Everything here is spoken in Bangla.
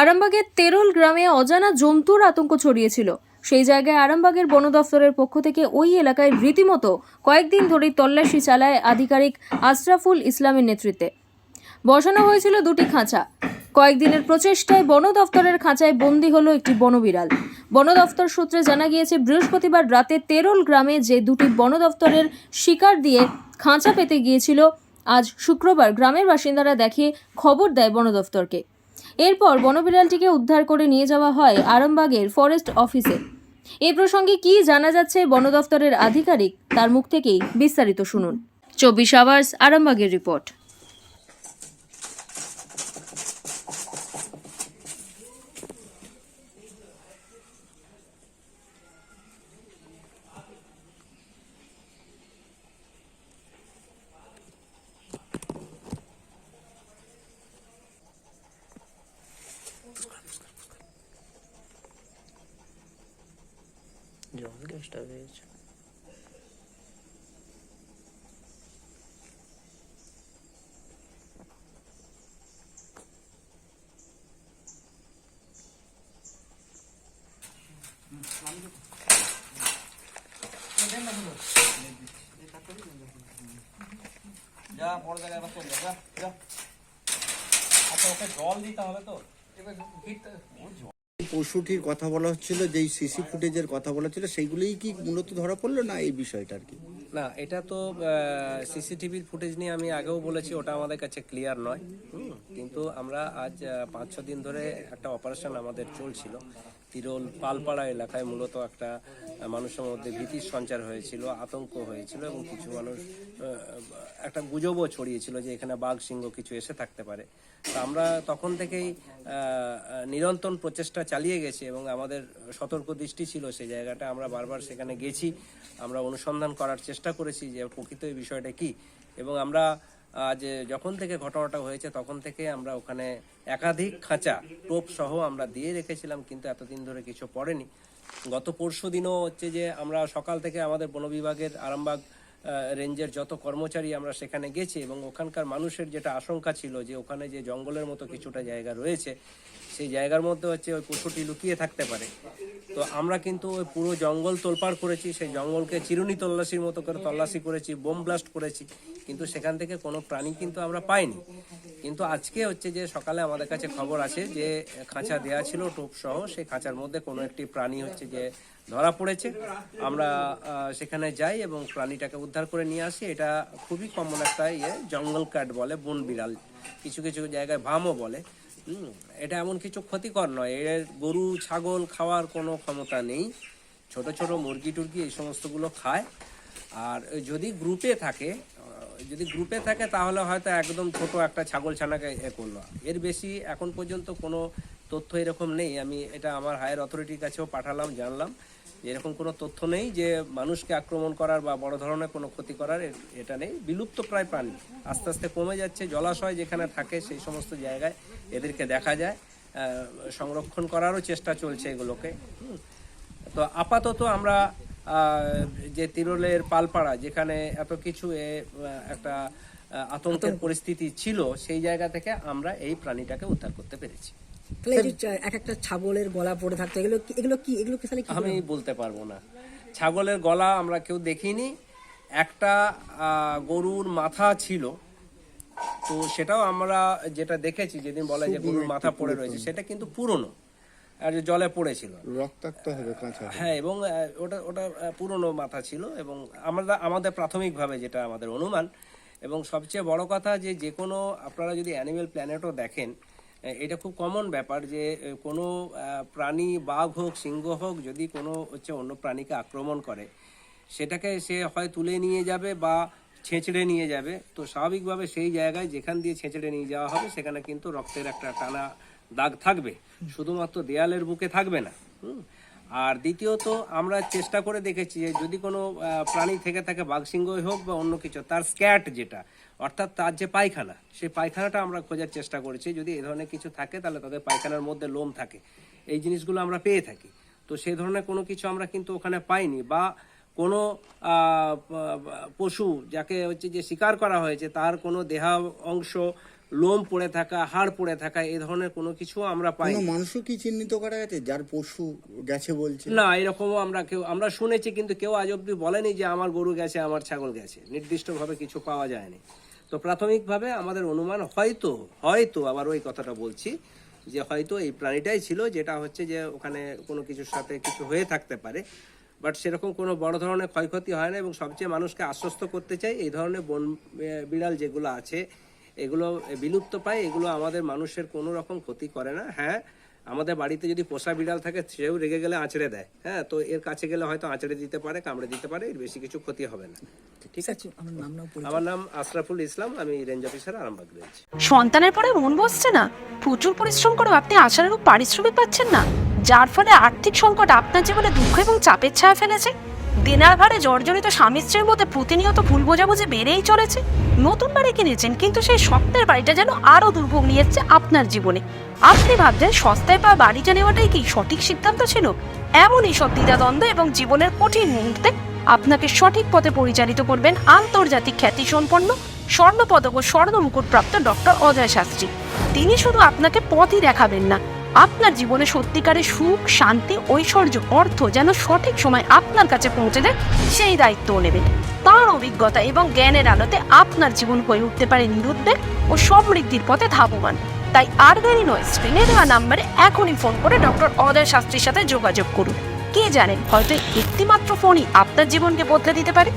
আরামবাগের তেরোল গ্রামে অজানা জন্তুর আতঙ্ক ছড়িয়েছিল। সেই জায়গায় আরামবাগের বন দফতরের পক্ষ থেকে ওই এলাকায় রীতিমতো কয়েকদিন ধরেই তল্লাশি চালায় আধিকারিক আশরাফুল ইসলামের নেতৃত্বে। বসানো হয়েছিল দুটি খাঁচা। কয়েকদিনের প্রচেষ্টায় বন দফতরের খাঁচায় বন্দী হলো একটি বনবিড়াল। বন দফতর সূত্রে জানা গিয়েছে, বৃহস্পতিবার রাতে তেরোল গ্রামে যে দুটি বন দফতরের শিকার দিয়ে খাঁচা পেতে গিয়েছিল, আজ শুক্রবার গ্রামের বাসিন্দারা দেখে খবর দেয় বন দফতরকে। এরপর বনবিড়ালটিকে উদ্ধার করে নিয়ে যাওয়া হয় আরামবাগের ফরেস্ট অফিসে। এই প্রসঙ্গে কি জানা যাচ্ছে বন দফতরের আধিকারিক, তার মুখ থেকেই বিস্তারিত শুনুন। 24 আওয়ার্স আরামবাগের রিপোর্ট। জল গ্যাসটা হয়েছে। যা বড় জায়গায় আবার চলে যা যা। আচ্ছা, ওকে জল দিতে হবে তো। পশুটির কথা বলা হচ্ছিল, যেই সিসি ফুটেজের কথা বলা হচ্ছিল, সেইগুলোই কি মূলত ধরা পড়লো না এই বিষয়টা আর কি? না, এটা তো সিসিটিভির ফুটেজ নিয়ে আমি আগেও বলেছি, ওটা আমাদের কাছে ক্লিয়ার নয়। কিন্তু আমরা আজ 5-6 দিন ধরে একটা অপারেশন আমাদের চলছিল তিরোল পালপাড়া এলাকায়। মূলত একটা মানুষের মধ্যে ভীতির সঞ্চার হয়েছিল, আতঙ্ক হয়েছিল এবং কিছু মানুষ একটা গুজবও ছড়িয়েছিল যে এখানে বাঘ সিংহ কিছু এসে থাকতে পারে। তো আমরা তখন থেকেই নিরন্তর প্রচেষ্টা চালিয়ে গেছি এবং আমাদের সতর্ক দৃষ্টি ছিল সেই জায়গাটা। আমরা বারবার সেখানে গেছি, আমরা অনুসন্ধান করার চেষ্টা করেছি যে প্রকৃত এই বিষয়টা কি। এবং আমরা আজ যখন থেকে ঘটনাটা হয়েছে তখন থেকে আমরা ওখানে একাধিক খাঁচা টোপ সহ আমরা দিয়ে রেখেছিলাম, কিন্তু এতদিন ধরে কিছু পড়েনি। গত পরশু দিনও হচ্ছে যে আমরা সকাল থেকে আমাদের বন বিভাগের আরামবাগ রেঞ্জের যত কর্মচারী আমরা সেখানে গেছি এবং ওখানকার মানুষের যেটা আশঙ্কা ছিল যে ওখানে যে জঙ্গলের মতো কিছুটা জায়গা রয়েছে, সেই জায়গার মধ্যে হচ্ছে ওই পশুটি লুকিয়ে থাকতে পারে। তো আমরা কিন্তু ওই পুরো জঙ্গল তোলপাড় করেছি, সেই জঙ্গলকে চিরুনি তল্লাশির মতো করে তল্লাশি করেছি, বোম ব্লাস্ট করেছি, কিন্তু সেখান থেকে কোনো প্রাণী কিন্তু আমরা পাইনি। কিন্তু আজকে হচ্ছে যে সকালে আমাদের কাছে খবর আছে যে খাঁচা দেওয়া ছিল টোপ সহ, সেই খাঁচার মধ্যে কোনো একটি প্রাণী হচ্ছে যে ধরা পড়েছে। আমরা সেখানে যাই এবং প্রাণীটাকে উদ্ধার করে নিয়ে আসি। এটা খুবই কমন একটা জঙ্গল ক্যাট বলে, বন বিড়াল, কিছু কিছু জায়গায় ভামও বলে। এটা এমন কিছু ক্ষতিকর নয়, এর গরু ছাগল খাওয়ার কোনো ক্ষমতা নেই। ছোট ছোট মুরগি টুরগি এই সমস্তগুলো খায়। আর যদি গ্রুপে থাকে তাহলে হয়তো একদম ছোট একটা ছাগল ছানাকে করলো। এর বেশি এখন পর্যন্ত কোনো তথ্য এরকম নেই। আমি এটা আমার হায়ার অথরিটির কাছেও পাঠালাম, জানলাম এরকম কোনো তথ্য নেই যে মানুষকে আক্রমণ করার বা বড় ধরনের কোনো ক্ষতি করার এটা নেই। বিলুপ্ত প্রায় প্রাণী আস্তে আস্তে কমে যাচ্ছে। জলাশয় যেখানে থাকে সেই সমস্ত জায়গায় এদেরকে দেখা যায়, সংরক্ষণ করারও চেষ্টা চলছে এগুলোকে। তো আপাতত আমরা যে তিরোলের পালপাড়া যেখানে এত কিছু একটা আতঙ্কের পরিস্থিতি ছিল, সেই জায়গা থেকে আমরা এই প্রাণীটাকে উদ্ধার করতে পেরেছি। একটা ছাগলের গলা পড়ে থাকতো, এগুলো কি আমি বলতে পারবো না। ছাগলের গলা আমরা কেউ দেখিনি। একটা গরুর মাথা ছিল, তো সেটাও আমরা যেটা দেখেছি, যেদিন বলে যে গরুর মাথা পড়ে রয়েছে, সেটা কিন্তু পুরনো আর জলে পড়েছিল, রক্তাক্ত হবে কাঁচা। হ্যাঁ, এবং ওটা পুরনো মাথা ছিল এবং আমাদের প্রাথমিকভাবে যেটা আমাদের অনুমান। এবং সবচেয়ে বড় কথা যে কোনো আপনারা যদি অ্যানিমেল প্ল্যানেটও দেখেন, এটা খুব কমন ব্যাপার যে কোনো প্রাণী, বাঘ হোক সিংহ হোক, যদি কোনো হচ্ছে অন্য প্রাণীকে আক্রমণ করে, সেটাকে সে হয় তুলে নিয়ে যাবে বা ছেঁচড়ে নিয়ে যাবে। তো স্বাভাবিকভাবে সেই জায়গায় যেখান দিয়ে ছেঁচড়ে নিয়ে যাওয়া হবে সেখানে কিন্তু রক্তের একটা টানা দাগ থাকবে, শুধুমাত্র দেয়ালের বুকে থাকবে না। আর দ্বিতীয়ত আমরা চেষ্টা করে দেখেছি যে যদি কোনো প্রাণী থেকে থাকে, বাঘ সিংহই হোক বা অন্য কিছু, তার স্ক্যাট যেটা, অর্থাৎ তার যে পায়খানা, সেই পায়খানাটা আমরা খোঁজার চেষ্টা করেছি। যদি এ ধরনের কিছু থাকে তাহলে তাদের পায়খানার মধ্যে লোম থাকে, এই জিনিসগুলো আমরা পেয়ে থাকি। তো সেই ধরনের কোনো কিছু আমরা কিন্তু ওখানে পাইনি। বা কোনো পশু যাকে হচ্ছে যে শিকার করা হয়েছে তার কোনো দেহা অংশ লোম পড়ে থাকা, হাড় পড়ে থাকা, এই ধরনের কোনো কিছু আমরা পাই কোনো মানুষও কি চিহ্নিত করা গেছে যার পশু গেছে বলছে? না। এরকমও আমরা শুনেছি, কিন্তু কেউ আজ অব্দি বলেনি যে আমার গরু গেছে, আমার ছাগল গেছে। নির্দিষ্টভাবে কিছু পাওয়া যায়নি। তো প্রাথমিকভাবে আমাদের অনুমান হয়তো আবার ওই কথাটা বলছি যে হয়তো এই প্রাণীটাই ছিল, যেটা হচ্ছে যে ওখানে কোনো কিছুর সাথে কিছু হয়ে থাকতে পারে। বাট সেরকম কোনো বড় ধরনের ক্ষয়ক্ষতি হয় না। এবং সবচেয়ে মানুষকে আশ্বস্ত করতে চাই, এই ধরনের বন বিড়াল যেগুলো আছে এগুলো বিলুপ্ত পায়, এগুলো আমাদের মানুষের কোনো রকম ক্ষতি করে না। হ্যাঁ, আমাদের বাড়িতে যদি পোষা বিড়াল থাকে সেও রেগে গেলে আঁচড়ে দেয়। হ্যাঁ, তো এর কাছে গেলে হয়তো আঁচড়ে দিতে পারে, কামড়ে দিতে পারে, এর বেশি কিছু ক্ষতি হবে না। ঠিক আছে। আমার নাম নাও পরিচয়। আমার নাম আশরাফুল ইসলাম, আমি রেঞ্জ অফিসার, আরামবাগ রেঞ্জ। সন্তানের পরে মন বসছে না, প্রচুর পরিশ্রম করেও আপনি আশানুরূপ পারিশ্রমিক পাচ্ছেন না, যার ফলে আর্থিক সংকট আপনার জীবনে দুঃখ এবং চাপের ছায়া ফেলেছে। দিনার ভারে জর্জরিত স্বামী স্ত্রীর মধ্যে প্রতিনিয়ত ভুল বোঝাবুঝি বেড়েই চলেছে। নতুন বাড়ি কিনেছেন, কিন্তু সেই স্বপ্নের বাড়িটা যেন আরো দুর্ভোগ নিয়ে এসেছে আপনার জীবনে। আপনি ভাবছেন সস্তায় পাওয়া বাড়িটা নেওয়াটাই কি সঠিক সিদ্ধান্ত ছিল? এমনই সব দ্বিধাদ্বন্দ্ব এবং জীবনের কঠিন মুহূর্তে আপনাকে সঠিক পথে পরিচালিত করবেন আন্তর্জাতিক খ্যাতিসম্পন্ন স্বর্ণপদক ও স্বর্ণ মুকুটপ্রাপ্ত ডক্টর অজয় শাস্ত্রী। তিনি শুধু আপনাকে পথই দেখাবেন না, আপনার জীবনে সত্যিকারের সুখ, শান্তি, ঐশ্বর্য, অর্থ যেন সঠিক সময় আপনার কাছে পৌঁছে দেয় সেই দায়িত্বও নেবেন। তাঁর অভিজ্ঞতা এবং জ্ঞানের আলোতে আপনার জীবন হয়ে উঠতে পারে নিরুদ্বেগ ও সমৃদ্ধির পথে ধাবমান। তাই আর দেরি নয়, স্ক্রিনে দেওয়া নাম্বারে এখনই ফোন করে ডক্টর অজয় শাস্ত্রীর সাথে যোগাযোগ করুন। কে জানেন, হয়তো একটিমাত্র ফোনই আপনার জীবনকে বদলে দিতে পারে।